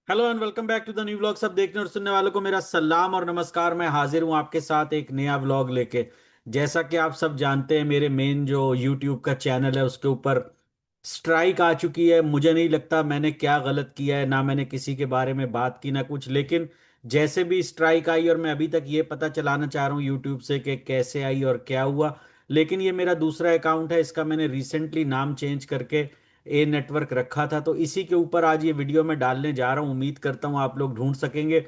Hello and welcome back to the new vlog. सब देखने और सुनने वालों को मेरा सलाम और नमस्कार। मैं हाजिर हूं आपके साथ एक नया व्लॉग लेके। जैसा कि आप सब जानते हैं, मेरे मेन जो यूट्यूब का चैनल है उसके ऊपर स्ट्राइक आ चुकी है। मुझे नहीं लगता मैंने क्या गलत किया है, ना मैंने किसी के बारे में बात की ना कुछ, लेकिन जैसे भी स्ट्राइक आई और मैं अभी तक ये पता चलाना चाह रहा हूँ यूट्यूब से कि कैसे आई और क्या हुआ। लेकिन ये मेरा दूसरा अकाउंट है, इसका मैंने रिसेंटली नाम चेंज करके ए नेटवर्क रखा था, तो इसी के ऊपर आज ये वीडियो मैं डालने जा रहा हूँ। उम्मीद करता हूँ आप लोग ढूंढ सकेंगे।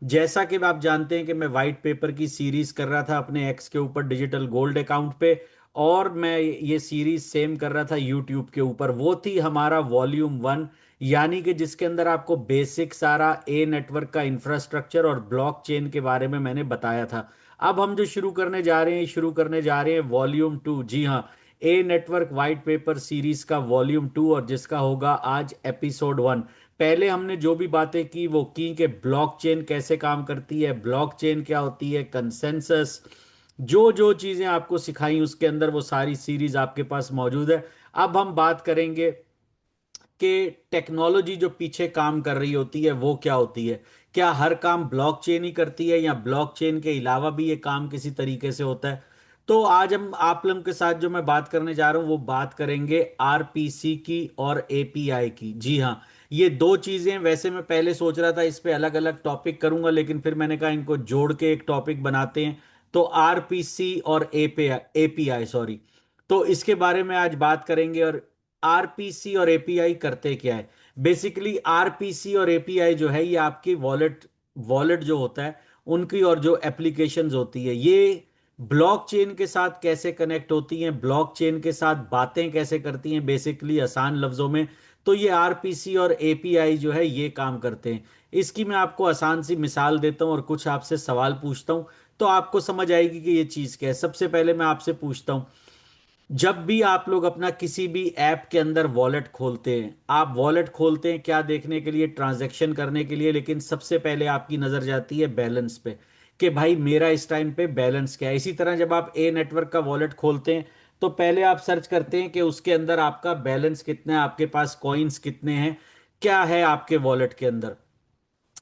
जैसा कि आप जानते हैं कि मैं वाइट पेपर की सीरीज कर रहा था अपने एक्स के ऊपर डिजिटल गोल्ड अकाउंट पे, और मैं ये सीरीज सेम कर रहा था यूट्यूब के ऊपर। वो थी हमारा वॉल्यूम 1, यानी कि जिसके अंदर आपको बेसिक सारा ए नेटवर्क का इंफ्रास्ट्रक्चर और ब्लॉकचेन के बारे में मैंने बताया था। अब हम जो शुरू करने जा रहे हैं वॉल्यूम 2। जी हाँ, a network white paper series का वॉल्यूम 2, और जिसका होगा आज एपिसोड 1। पहले हमने जो भी बातें की वो की कि ब्लॉकचेन कैसे काम करती है, ब्लॉकचेन क्या होती है, कंसेंसस, जो जो चीजें आपको सिखाई उसके अंदर वो सारी सीरीज आपके पास मौजूद है। अब हम बात करेंगे कि टेक्नोलॉजी जो पीछे काम कर रही होती है वो क्या होती है। क्या हर काम ब्लॉकचेन ही करती है या ब्लॉकचेन के अलावा भी ये काम किसी तरीके से होता है। तो आज हम आप लोगों के साथ जो मैं बात करने जा रहा हूं वो बात करेंगे आरपीसी की और एपीआई की। जी हाँ, ये दो चीजें, वैसे मैं पहले सोच रहा था इस पे अलग अलग टॉपिक करूंगा, लेकिन फिर मैंने कहा इनको जोड़ के एक टॉपिक बनाते हैं। तो आरपीसी और एपीआई एपीआई सॉरी, तो इसके बारे में आज बात करेंगे। और आरपीसी और एपीआई करते क्या है। बेसिकली आरपीसी और एपीआई जो है ये आपकी वॉलेट वॉलेट जो होता है उनकी, और जो एप्लीकेशंस होती है ये ब्लॉकचेन के साथ कैसे कनेक्ट होती हैं, ब्लॉकचेन के साथ बातें कैसे करती हैं, बेसिकली आसान लफ्जों में। तो ये आरपीसी और एपीआई जो है ये काम करते हैं। इसकी मैं आपको आसान सी मिसाल देता हूं और कुछ आपसे सवाल पूछता हूं, तो आपको समझ आएगी कि ये चीज क्या है। सबसे पहले मैं आपसे पूछता हूं, जब भी आप लोग अपना किसी भी ऐप के अंदर वॉलेट खोलते हैं, आप वॉलेट खोलते हैं क्या देखने के लिए, ट्रांजैक्शन करने के लिए, लेकिन सबसे पहले आपकी नजर जाती है बैलेंस पे कि भाई मेरा इस टाइम पे बैलेंस क्या है। इसी तरह जब आप ए नेटवर्क का वॉलेट खोलते हैं तो पहले आप सर्च करते हैं कि उसके अंदर आपका बैलेंस कितना है, आपके पास कॉइन्स कितने हैं, क्या है आपके वॉलेट के अंदर।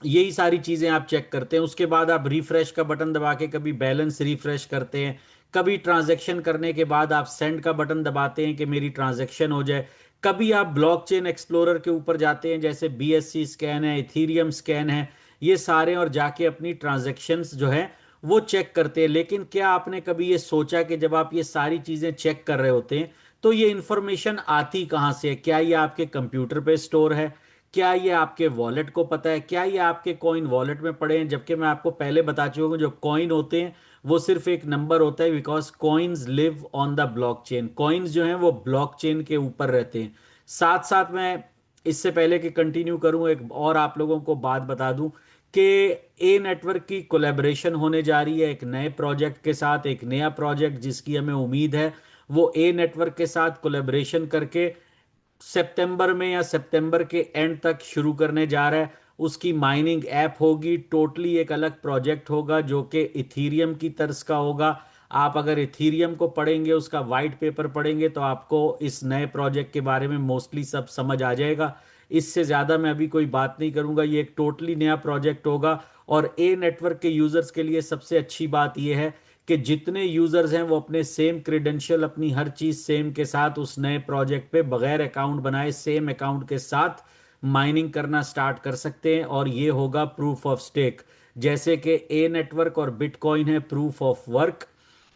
यही सारी चीजें आप चेक करते हैं। उसके बाद आप रिफ्रेश का बटन दबा के कभी बैलेंस रिफ्रेश करते हैं, कभी ट्रांजैक्शन करने के बाद आप सेंड का बटन दबाते हैं कि मेरी ट्रांजैक्शन हो जाए। कभी आप ब्लॉकचेन एक्सप्लोरर के ऊपर जाते हैं, जैसे बीएससी स्कैन है, इथीरियम स्कैन है, ये सारे, और जाके अपनी ट्रांजैक्शंस जो है वो चेक करते हैं। लेकिन क्या आपने कभी ये सोचा कि जब आप ये सारी चीजें चेक कर रहे होते हैं तो ये इंफॉर्मेशन आती कहाँ से है? क्या ये आपके कंप्यूटर पे स्टोर है, क्या ये आपके वॉलेट को पता है, क्या ये आपके कॉइन वॉलेट में पड़े हैं? जबकि मैं आपको पहले बता चुका हूँ जो कॉइन होते हैं वो सिर्फ एक नंबर होता है, because coins live on the blockchain. Coins जो हैं वो ब्लॉकचेन के ऊपर रहते हैं। साथ साथ मैं इससे पहले कि कंटिन्यू करूं एक और आप लोगों को बात बता दूं कि ए नेटवर्क की कोलैबोरेशन होने जा रही है एक नए प्रोजेक्ट के साथ। एक नया प्रोजेक्ट जिसकी हमें उम्मीद है वो ए नेटवर्क के साथ कोलैबोरेशन करके सितंबर में या सितंबर के एंड तक शुरू करने जा रहा है। उसकी माइनिंग ऐप होगी, टोटली एक अलग प्रोजेक्ट होगा जो कि इथीरियम की तर्ज का होगा। आप अगर इथीरियम को पढ़ेंगे, उसका वाइट पेपर पढ़ेंगे, तो आपको इस नए प्रोजेक्ट के बारे में मोस्टली सब समझ आ जाएगा। इससे ज़्यादा मैं अभी कोई बात नहीं करूंगा, ये एक टोटली नया प्रोजेक्ट होगा। और ए नेटवर्क के यूज़र्स के लिए सबसे अच्छी बात यह है कि जितने यूजर्स हैं वो अपने सेम क्रेडेंशियल, अपनी हर चीज सेम के साथ उस नए प्रोजेक्ट पे बगैर अकाउंट बनाए सेम अकाउंट के साथ माइनिंग करना स्टार्ट कर सकते हैं। और ये होगा प्रूफ ऑफ स्टेक। जैसे कि ए नेटवर्क और बिटकॉइन है प्रूफ ऑफ वर्क,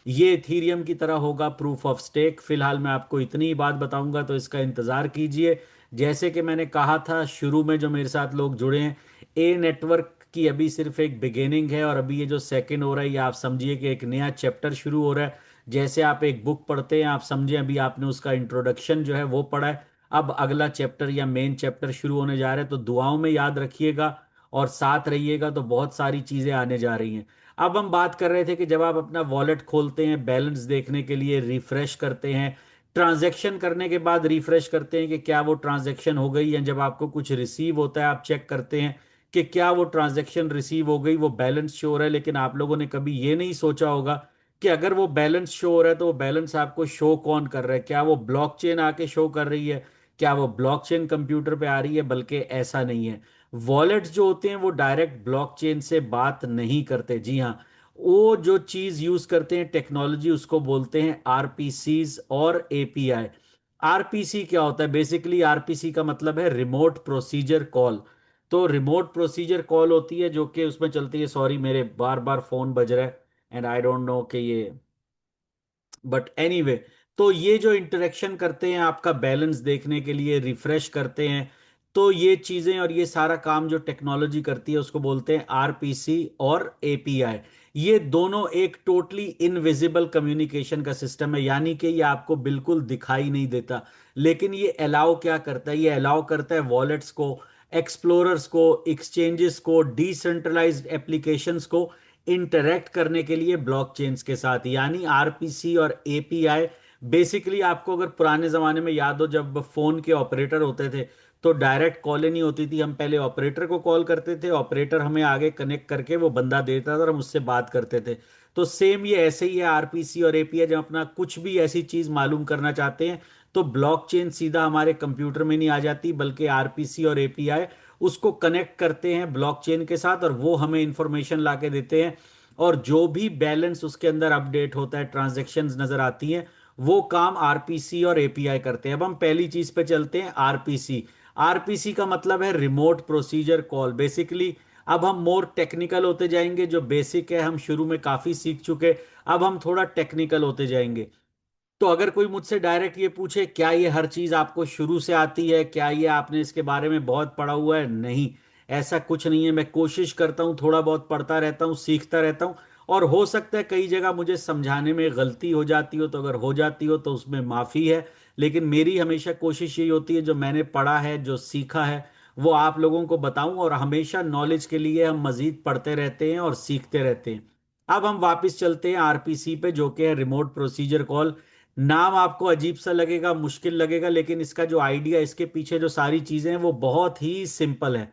ये इथीरियम की तरह होगा प्रूफ ऑफ स्टेक। फिलहाल मैं आपको इतनी ही बात बताऊंगा, तो इसका इंतजार कीजिए। जैसे कि मैंने कहा था शुरू में, जो मेरे साथ लोग जुड़े हैं, ए नेटवर्क की अभी सिर्फ एक बिगिनिंग है, और अभी ये जो सेकंड हो रहा है ये आप समझिए कि एक नया चैप्टर शुरू हो रहा है। जैसे आप एक बुक पढ़ते हैं, आप समझें अभी आपने उसका इंट्रोडक्शन जो है वो पढ़ा है, अब अगला चैप्टर या मेन चैप्टर शुरू होने जा रहा है। तो दुआओं में याद रखिएगा और साथ रहिएगा, तो बहुत सारी चीज़ें आने जा रही हैं। अब हम बात कर रहे थे कि जब आप अपना वॉलेट खोलते हैं बैलेंस देखने के लिए, रिफ्रेश करते हैं, ट्रांजैक्शन करने के बाद रिफ्रेश करते हैं कि क्या वो ट्रांजैक्शन हो गई, या जब आपको कुछ रिसीव होता है आप चेक करते हैं कि क्या वो ट्रांजैक्शन रिसीव हो गई, वो बैलेंस शो हो रहा है। लेकिन आप लोगों ने कभी ये नहीं सोचा होगा कि अगर वो बैलेंस शो हो रहा है तो वो बैलेंस आपको शो कौन कर रहा है? क्या वो ब्लॉकचेन आके शो कर रही है? क्या वो ब्लॉकचेन कंप्यूटर पे आ रही है? बल्कि ऐसा नहीं है, वॉलेट्स जो होते हैं वो डायरेक्ट ब्लॉकचेन से बात नहीं करते। जी हाँ, वो जो चीज यूज करते हैं टेक्नोलॉजी, उसको बोलते हैं आरपीसीज और एपीआई। आरपीसी क्या होता है? बेसिकली आरपीसी का मतलब है रिमोट प्रोसीजर कॉल। तो रिमोट प्रोसीजर कॉल होती है जो कि उसमें चलती है, सॉरी मेरे बार बार फोन बज रहा है एंड आई डोंट नो कि ये, बट एनीवे, तो ये जो इंटरेक्शन करते हैं आपका बैलेंस देखने के लिए, रिफ्रेश करते हैं, तो ये चीजें और ये सारा काम जो टेक्नोलॉजी करती है उसको बोलते हैं आरपीसी और एपीआई। ये दोनों एक टोटली इनविजिबल कम्युनिकेशन का सिस्टम है, यानी कि ये आपको बिल्कुल दिखाई नहीं देता, लेकिन ये अलाउ क्या करता है? ये अलाउ करता है वॉलेट्स को, एक्सप्लोरर्स को, एक्सचेंजेस को, डिसेंट्रलाइज्ड एप्लीकेशंस को इंटरेक्ट करने के लिए ब्लॉकचेन्स के साथ। यानी आरपीसी और एपीआई बेसिकली, आपको अगर पुराने जमाने में याद हो जब फोन के ऑपरेटर होते थे, तो डायरेक्ट कॉल ही नहीं होती थी, हम पहले ऑपरेटर को कॉल करते थे, ऑपरेटर हमें आगे कनेक्ट करके वो बंदा देता था और हम उससे बात करते थे। तो सेम ये ऐसे ही है आरपीसी और एपीआई, जब अपना कुछ भी ऐसी चीज मालूम करना चाहते हैं तो ब्लॉकचेन सीधा हमारे कंप्यूटर में नहीं आ जाती, बल्कि आरपीसी और एपीआई उसको कनेक्ट करते हैं ब्लॉकचेन के साथ और वो हमें इंफॉर्मेशन ला के देते हैं। और जो भी बैलेंस उसके अंदर अपडेट होता है, ट्रांजैक्शंस नजर आती हैं, वो काम आरपीसी और एपीआई करते हैं। अब हम पहली चीज पे चलते हैं, आरपीसी। आरपीसी का मतलब है रिमोट प्रोसीजर कॉल। बेसिकली अब हम मोर टेक्निकल होते जाएंगे, जो बेसिक है हम शुरू में काफी सीख चुके, अब हम थोड़ा टेक्निकल होते जाएंगे। तो अगर कोई मुझसे डायरेक्ट ये पूछे क्या ये हर चीज आपको शुरू से आती है, क्या ये आपने इसके बारे में बहुत पढ़ा हुआ है, नहीं, ऐसा कुछ नहीं है। मैं कोशिश करता हूँ, थोड़ा बहुत पढ़ता रहता हूँ, सीखता रहता हूँ, और हो सकता है कई जगह मुझे समझाने में गलती हो जाती हो, तो अगर हो जाती हो तो उसमें माफी है। लेकिन मेरी हमेशा कोशिश यही होती है जो मैंने पढ़ा है, जो सीखा है, वो आप लोगों को बताऊं, और हमेशा नॉलेज के लिए हम मजीद पढ़ते रहते हैं और सीखते रहते हैं। अब हम वापस चलते हैं आरपीसी पे, जो कि है रिमोट प्रोसीजर कॉल। नाम आपको अजीब सा लगेगा, मुश्किल लगेगा, लेकिन इसका जो आइडिया, इसके पीछे जो सारी चीजें हैं वो बहुत ही सिंपल है।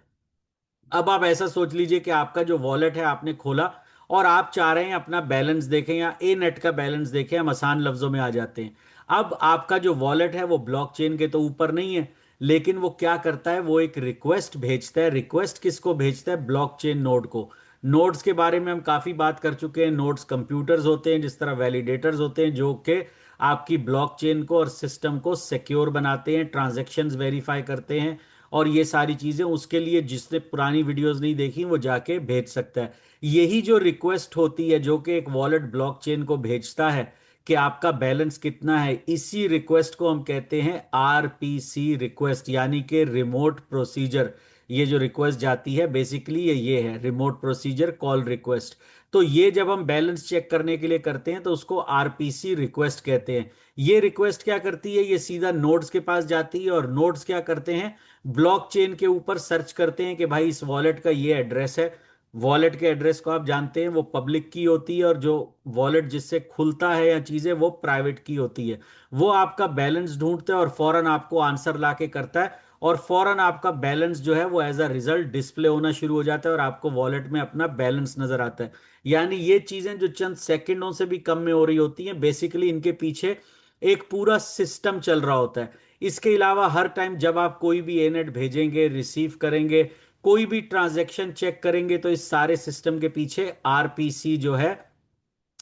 अब आप ऐसा सोच लीजिए कि आपका जो वॉलेट है आपने खोला और आप चाह रहे हैं अपना बैलेंस देखें या ए नेट का बैलेंस देखें, हम आसान लफ्जों में आ जाते हैं। अब आपका जो वॉलेट है वो ब्लॉकचेन के तो ऊपर नहीं है, लेकिन वो क्या करता है, वो एक रिक्वेस्ट भेजता है। रिक्वेस्ट किसको भेजता है? ब्लॉकचेन नोड को। नोड्स के बारे में हम काफी बात कर चुके हैं। नोड्स कंप्यूटर्स होते हैं, जिस तरह वैलिडेटर्स होते हैं, जो कि आपकी ब्लॉकचेन को और सिस्टम को सिक्योर बनाते हैं, ट्रांजैक्शंस वेरीफाई करते हैं और ये सारी चीजें। उसके लिए जिसने पुरानी वीडियोस नहीं देखी वो जाके भेज सकता है। यही जो रिक्वेस्ट होती है जो कि एक वॉलेट ब्लॉकचेन को भेजता है कि आपका बैलेंस कितना है, इसी रिक्वेस्ट को हम कहते हैं आरपीसी रिक्वेस्ट, यानी कि रिमोट प्रोसीजर। ये जो रिक्वेस्ट जाती है बेसिकली ये है रिमोट प्रोसीजर कॉल रिक्वेस्ट। तो ये जब हम बैलेंस चेक करने के लिए करते हैं तो उसको आरपीसी रिक्वेस्ट कहते हैं। ये रिक्वेस्ट क्या करती है? ये सीधा नोड्स के पास जाती है और नोड्स क्या करते हैं, ब्लॉकचेन के ऊपर सर्च करते हैं कि भाई इस वॉलेट का ये एड्रेस है। वॉलेट के एड्रेस को आप जानते हैं, वो पब्लिक की होती है, और जो वॉलेट जिससे खुलता है या चीजें, वो प्राइवेट की होती है। वो आपका बैलेंस ढूंढता है और फौरन आपको आंसर लाके करता है, और फौरन आपका बैलेंस जो है वो एज अ रिजल्ट डिस्प्ले होना शुरू हो जाता है और आपको वॉलेट में अपना बैलेंस नजर आता है। यानी ये चीजें जो चंद सेकंडों से भी कम में हो रही होती हैं, बेसिकली इनके पीछे एक पूरा सिस्टम चल रहा होता है। इसके अलावा हर टाइम जब आप कोई भी एनेट भेजेंगे, रिसीव करेंगे, कोई भी ट्रांजैक्शन चेक करेंगे, तो इस सारे सिस्टम के पीछे आरपीसी जो है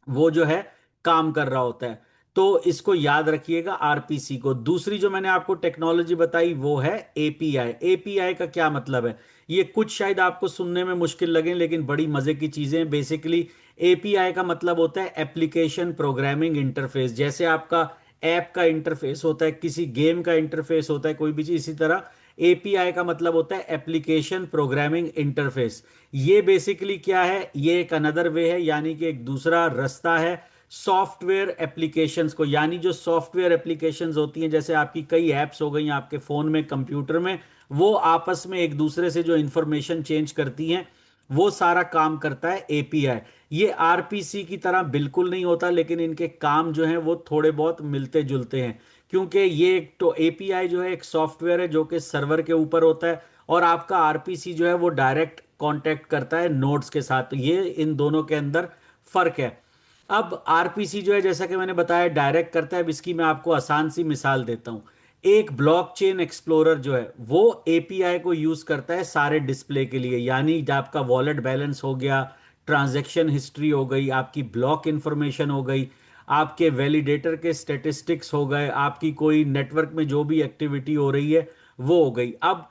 वो जो है काम कर रहा होता है। तो इसको याद रखिएगा आरपीसी को। दूसरी जो मैंने आपको टेक्नोलॉजी बताई वो है एपीआई। एपीआई का क्या मतलब है? ये कुछ शायद आपको सुनने में मुश्किल लगे, लेकिन बड़ी मजे की चीजें हैं। बेसिकली एपीआई का मतलब होता है एप्लीकेशन प्रोग्रामिंग इंटरफेस। जैसे आपका ऐप का इंटरफेस होता है, किसी गेम का इंटरफेस होता है, कोई भी चीज, इसी तरह एपीआई का मतलब होता है एप्लीकेशन प्रोग्रामिंग इंटरफेस। ये बेसिकली क्या है? ये एक अनदर वे है, यानी कि एक दूसरा रास्ता है सॉफ्टवेयर एप्लीकेशंस को। यानी जो सॉफ्टवेयर एप्लीकेशंस होती हैं, जैसे आपकी कई एप्स हो गई आपके फोन में, कंप्यूटर में, वो आपस में एक दूसरे से जो इंफॉर्मेशन चेंज करती हैं, वो सारा काम करता है एपीआई। ये आरपीसी की तरह बिल्कुल नहीं होता, लेकिन इनके काम जो हैं वो थोड़े बहुत मिलते जुलते हैं, क्योंकि ये एक तो एपीआई जो है एक सॉफ्टवेयर है जो कि सर्वर के ऊपर होता है, और आपका आरपीसी जो है वो डायरेक्ट कांटेक्ट करता है नोड्स के साथ। तो ये इन दोनों के अंदर फर्क है। अब आरपीसी जो है, जैसा कि मैंने बताया, डायरेक्ट करता है। अब इसकी मैं आपको आसान सी मिसाल देता हूं। एक ब्लॉकचेन एक्सप्लोरर जो है वो एपीआई को यूज करता है सारे डिस्प्ले के लिए, यानी आपका वॉलेट बैलेंस हो गया, ट्रांजैक्शन हिस्ट्री हो गई, आपकी ब्लॉक इंफॉर्मेशन हो गई, आपके वैलिडेटर के स्टेटिस्टिक्स हो गए, आपकी कोई नेटवर्क में जो भी एक्टिविटी हो रही है वो हो गई। अब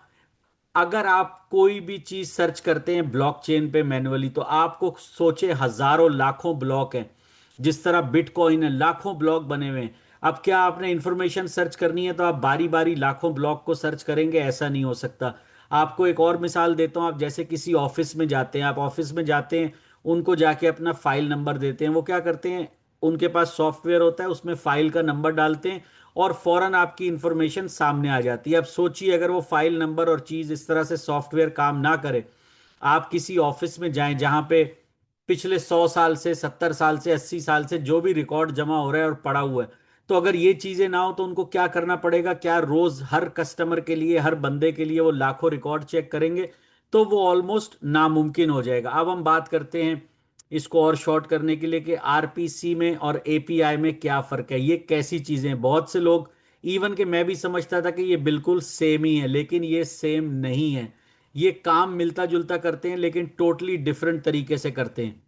अगर आप कोई भी चीज सर्च करते हैं ब्लॉकचेन पे मैन्युअली, तो आपको सोचे हजारों लाखों ब्लॉक हैं। जिस तरह बिटकॉइन है, लाखों ब्लॉक बने हुए हैं। अब क्या आपने इंफॉर्मेशन सर्च करनी है तो आप बारी बारी लाखों ब्लॉक को सर्च करेंगे? ऐसा नहीं हो सकता। आपको एक और मिसाल देता हूं। आप जैसे किसी ऑफिस में जाते हैं, आप ऑफिस में जाते हैं, उनको जाके अपना फाइल नंबर देते हैं, वो क्या करते हैं, उनके पास सॉफ्टवेयर होता है, उसमें फाइल का नंबर डालते हैं और फौरन आपकी इंफॉर्मेशन सामने आ जाती है। अब सोचिए अगर वो फाइल नंबर और चीज इस तरह से सॉफ्टवेयर काम ना करे, आप किसी ऑफिस में जाएं जहां पे पिछले 100 साल से, 70 साल से, 80 साल से जो भी रिकॉर्ड जमा हो रहा है और पड़ा हुआ है, तो अगर ये चीजें ना हो तो उनको क्या करना पड़ेगा? क्या रोज हर कस्टमर के लिए, हर बंदे के लिए वो लाखों रिकॉर्ड चेक करेंगे? तो वो ऑलमोस्ट नामुमकिन हो जाएगा। अब हम बात करते हैं इसको और शॉर्ट करने के लिए कि आरपीसी में और एपीआई में क्या फर्क है, ये कैसी चीजें हैं। बहुत से लोग, इवन कि मैं भी समझता था कि ये बिल्कुल सेम ही है, लेकिन ये सेम नहीं है। ये काम मिलता जुलता करते हैं लेकिन टोटली डिफरेंट तरीके से करते हैं।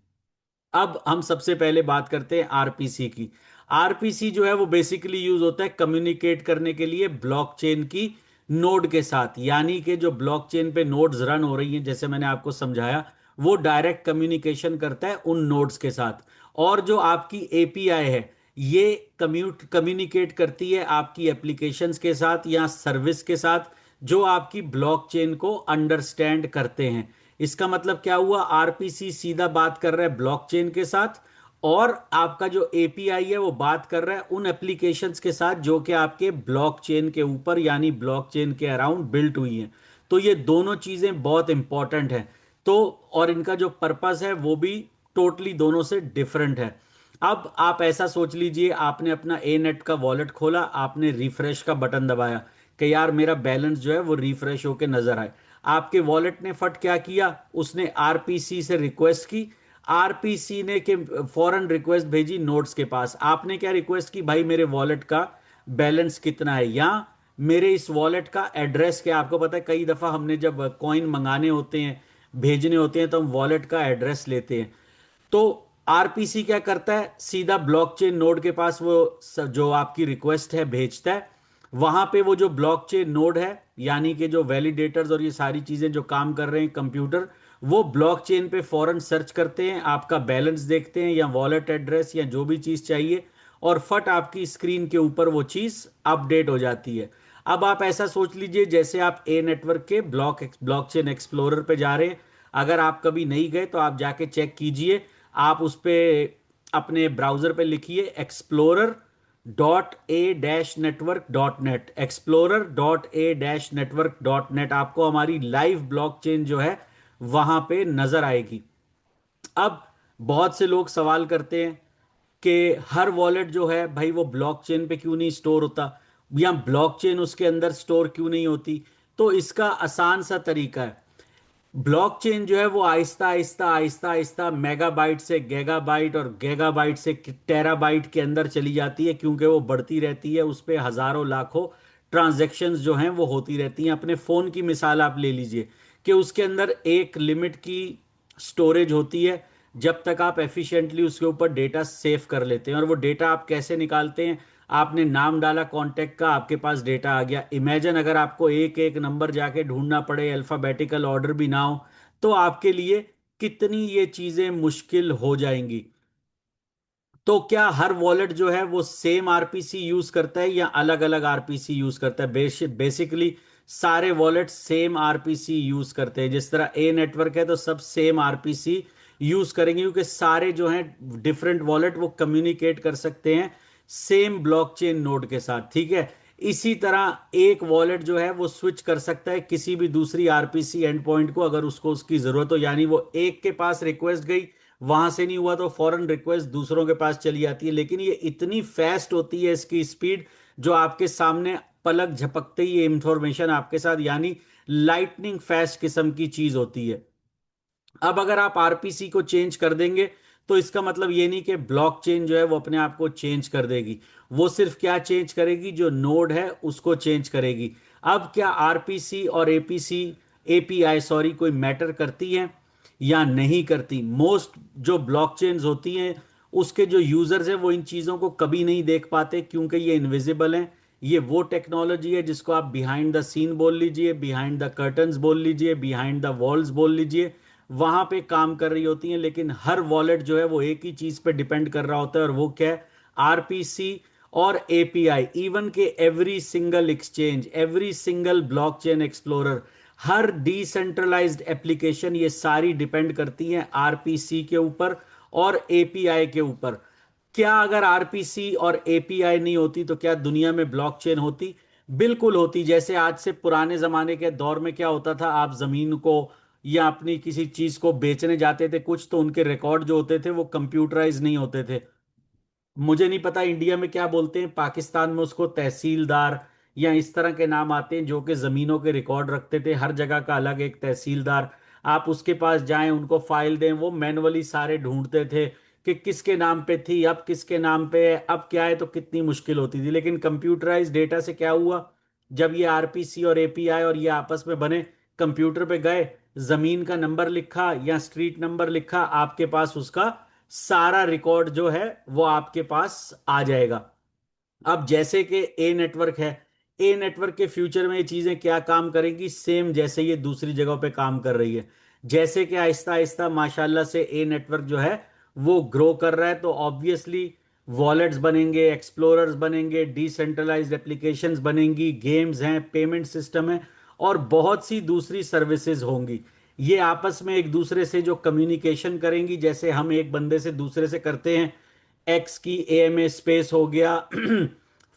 अब हम सबसे पहले बात करते हैं आरपीसी की। आरपीसी जो है वो बेसिकली यूज होता है कम्युनिकेट करने के लिए ब्लॉकचेन की नोड के साथ, यानी कि जो ब्लॉकचेन पे नोड्स रन हो रही हैं, जैसे मैंने आपको समझाया, वो डायरेक्ट कम्युनिकेशन करता है उन नोड्स के साथ। और जो आपकी एपीआई है, ये कम्युनिकेट करती है आपकी एप्लीकेशंस के साथ या सर्विस के साथ जो आपकी ब्लॉकचेन को अंडरस्टैंड करते हैं। इसका मतलब क्या हुआ? आरपीसी सीधा बात कर रहा है ब्लॉकचेन के साथ, और आपका जो एपीआई है वो बात कर रहा है उन एप्लीकेशंस के साथ जो कि आपके ब्लॉकचेन के ऊपर यानी ब्लॉकचेन के अराउंड बिल्ट हुई हैं। तो ये दोनों चीजें बहुत इंपॉर्टेंट हैं। तो और इनका जो पर्पस है वो भी टोटली दोनों से डिफरेंट है। अब आप ऐसा सोच लीजिए, आपने अपना ए नेट का वॉलेट खोला, आपने रिफ्रेश का बटन दबाया कि यार मेरा बैलेंस जो है वो रिफ्रेश होके नजर आए। आपके वॉलेट ने फट क्या किया, उसने आरपीसी से रिक्वेस्ट की। आरपीसी ने के फॉरेन रिक्वेस्ट भेजी नोड्स के पास। आपने क्या रिक्वेस्ट की? भाई मेरे वॉलेट का बैलेंस कितना है, या मेरे इस वॉलेट का एड्रेस क्या है? आपको पता है कई दफा हमने जब कॉइन मंगाने होते हैं, भेजने होते हैं, तो हम वॉलेट का एड्रेस लेते हैं। तो आरपीसी क्या करता है, सीधा ब्लॉकचेन नोड के पास वो जो आपकी रिक्वेस्ट है भेजता है। वहां पे वो जो ब्लॉकचेन नोड है, यानी कि जो वैलिडेटर्स और ये सारी चीजें जो काम कर रहे हैं कंप्यूटर, वो ब्लॉकचेन पे फौरन सर्च करते हैं, आपका बैलेंस देखते हैं या वॉलेट एड्रेस या जो भी चीज चाहिए, और फट आपकी स्क्रीन के ऊपर वो चीज अपडेट हो जाती है। अब आप ऐसा सोच लीजिए जैसे आप ए नेटवर्क के ब्लॉकचेन एक्सप्लोरर पे जा रहे हैं। अगर आप कभी नहीं गए तो आप जाके चेक कीजिए। आप उस पे अपने ब्राउजर पे लिखिए explorer.a-network.net, explorer.a-network.net, आपको हमारी लाइव ब्लॉकचेन जो है वहां पे नजर आएगी। अब बहुत से लोग सवाल करते हैं कि हर वॉलेट जो है भाई वो ब्लॉकचेन पे क्यों नहीं स्टोर होता, या ब्लॉकचेन उसके अंदर स्टोर क्यों नहीं होती? तो इसका आसान सा तरीका है। ब्लॉकचेन जो है वो आहिस्ता आहिस्ता आहिस्ता आहिस्ता मेगाबाइट से गीगाबाइट और गीगाबाइट से टेराबाइट के अंदर चली जाती है, क्योंकि वो बढ़ती रहती है। उस पे हजारों लाखों ट्रांजैक्शंस जो हैं वो होती रहती हैं। अपने फोन की मिसाल आप ले लीजिए कि उसके अंदर एक लिमिट की स्टोरेज होती है, जब तक आप एफिशिएंटली उसके ऊपर डेटा सेव कर लेते हैं। और वो डेटा आप कैसे निकालते हैं? आपने नाम डाला कांटेक्ट का, आपके पास डेटा आ गया। इमेजिन अगर आपको एक एक नंबर जाके ढूंढना पड़े, अल्फाबेटिकल ऑर्डर भी ना हो, तो आपके लिए कितनी ये चीजें मुश्किल हो जाएंगी। तो क्या हर वॉलेट जो है वो सेम आरपीसी यूज करता है या अलग अलग आरपीसी यूज करता है? बेसिकली सारे वॉलेट सेम आरपीसी यूज करते हैं। जिस तरह ए नेटवर्क है तो सब सेम आरपीसी यूज करेंगे, क्योंकि सारे जो हैं डिफरेंट वॉलेट वो कम्युनिकेट कर सकते हैं सेम ब्लॉकचेन नोड के साथ। ठीक है। इसी तरह एक वॉलेट जो है वो स्विच कर सकता है किसी भी दूसरी आरपीसी एंड पॉइंट को अगर उसको उसकी जरूरत हो, यानी वो एक के पास रिक्वेस्ट गई, वहां से नहीं हुआ तो फॉरेन रिक्वेस्ट दूसरों के पास चली जाती है। लेकिन ये इतनी फास्ट होती है इसकी स्पीड, जो आपके सामने पलक झपकते ही ये इंफॉर्मेशन आपके साथ, यानी लाइटनिंग फास्ट किस्म की चीज होती है। अब अगर आप आरपीसी को चेंज कर देंगे तो इसका मतलब ये नहीं कि ब्लॉकचेन जो है वो अपने आप को चेंज कर देगी। वो सिर्फ क्या चेंज करेगी, जो नोड है उसको चेंज करेगी। अब क्या आरपीसी और एपीसी, एपीआई सॉरी, कोई मैटर करती है या नहीं करती? मोस्ट जो ब्लॉकचेन्स होती हैं उसके जो यूजर्स हैं वो इन चीजों को कभी नहीं देख पाते, क्योंकि ये इनविजिबल हैं। ये वो टेक्नोलॉजी है जिसको आप बिहाइंड द सीन बोल लीजिए, बिहाइंड द कर्टन्स बोल लीजिए, बिहाइंड द वॉल्स बोल लीजिए, वहां पे काम कर रही होती हैं। लेकिन हर वॉलेट जो है वो एक ही चीज पे डिपेंड कर रहा होता है, और वो क्या है? आरपीसी और एपीआई। इवन के every single exchange, every single blockchain explorer, हर डिसेंट्रलाइज्ड एप्लीकेशन, ये सारी डिपेंड करती हैं आरपीसी के ऊपर और एपीआई के ऊपर। क्या अगर आरपीसी और एपीआई नहीं होती तो क्या दुनिया में ब्लॉकचेन होती? बिल्कुल होती। जैसे आज से पुराने जमाने के दौर में क्या होता था, आप जमीन को या अपनी किसी चीज को बेचने जाते थे कुछ, तो उनके रिकॉर्ड जो होते थे वो कंप्यूटराइज नहीं होते थे। मुझे नहीं पता इंडिया में क्या बोलते हैं, पाकिस्तान में उसको तहसीलदार या इस तरह के नाम आते हैं, जो कि जमीनों के रिकॉर्ड रखते थे। हर जगह का अलग एक तहसीलदार। आप उसके पास जाएं, उनको फाइल दें, वो मैनुअली सारे ढूंढते थे कि किसके नाम पे थी, अब किसके नाम पे है, अब क्या है, तो कितनी मुश्किल होती थी। लेकिन कंप्यूटराइज डेटा से क्या हुआ, जब ये आरपीसी और एपीआई और ये आपस में बने, कंप्यूटर पे गए, जमीन का नंबर लिखा या स्ट्रीट नंबर लिखा, आपके पास उसका सारा रिकॉर्ड जो है वो आपके पास आ जाएगा। अब जैसे कि ए नेटवर्क है, ए नेटवर्क के फ्यूचर में ये चीजें क्या काम करेंगी, सेम जैसे ये दूसरी जगहों पे काम कर रही है। जैसे कि आहिस्ता आहिस्ता माशाल्लाह से ए नेटवर्क जो है वो ग्रो कर रहा है, तो ऑब्वियसली वॉलेट्स बनेंगे, एक्सप्लोरर्स बनेंगे, डिसेंट्रलाइज्ड एप्लीकेशंस बनेंगी, गेम्स हैं, पेमेंट सिस्टम है, और बहुत सी दूसरी सर्विसेज होंगी। ये आपस में एक दूसरे से जो कम्युनिकेशन करेंगी, जैसे हम एक बंदे से दूसरे से करते हैं, एक्स की एएमए स्पेस हो गया,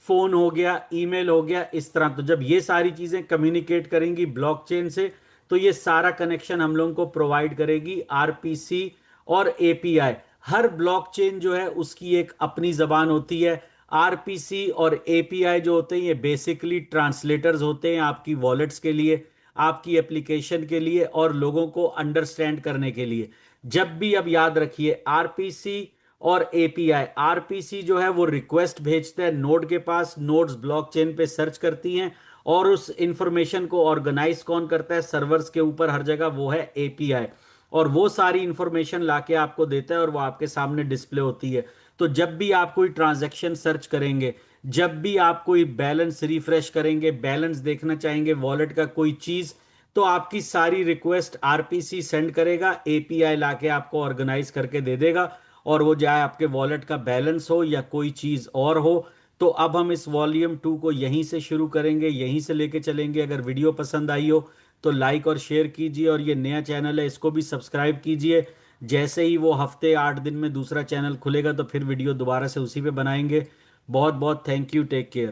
फोन हो गया, ईमेल हो गया, इस तरह। तो जब ये सारी चीजें कम्युनिकेट करेंगी ब्लॉकचेन से, तो ये सारा कनेक्शन हम लोगों को प्रोवाइड करेगी आरपीसी और एपीआई। हर ब्लॉकचेन जो है उसकी एक अपनी जबान होती है। आरपीसी और एपीआई जो होते हैं ये बेसिकली ट्रांसलेटर्स होते हैं आपकी वॉलेट्स के लिए, आपकी एप्लीकेशन के लिए, और लोगों को अंडरस्टैंड करने के लिए। जब भी, अब याद रखिए, आरपीसी और एपीआई, आरपीसी जो है वो रिक्वेस्ट भेजता है नोड के पास, नोड्स ब्लॉकचेन पे सर्च करती हैं, और उस इंफॉर्मेशन को ऑर्गेनाइज कौन करता है सर्वर्स के ऊपर हर जगह, वो है एपीआई। और वो सारी इंफॉर्मेशन लाके आपको देता है और वो आपके सामने डिस्प्ले होती है। तो जब भी आप कोई ट्रांजैक्शन सर्च करेंगे, जब भी आप कोई बैलेंस रिफ्रेश करेंगे, बैलेंस देखना चाहेंगे वॉलेट का कोई चीज, तो आपकी सारी रिक्वेस्ट आरपीसी सेंड करेगा, एपीआई लाके आपको ऑर्गेनाइज करके दे देगा। और वो चाहे आपके वॉलेट का बैलेंस हो या कोई चीज और हो। तो अब हम इस वॉल्यूम 2 को यहीं से शुरू करेंगे, यहीं से लेके चलेंगे। अगर वीडियो पसंद आई हो तो लाइक और शेयर कीजिए, और ये नया चैनल है इसको भी सब्सक्राइब कीजिए। जैसे ही वो हफ्ते 8 दिन में दूसरा चैनल खुलेगा तो फिर वीडियो दोबारा से उसी पे बनाएंगे। बहुत बहुत थैंक यू, टेक केयर।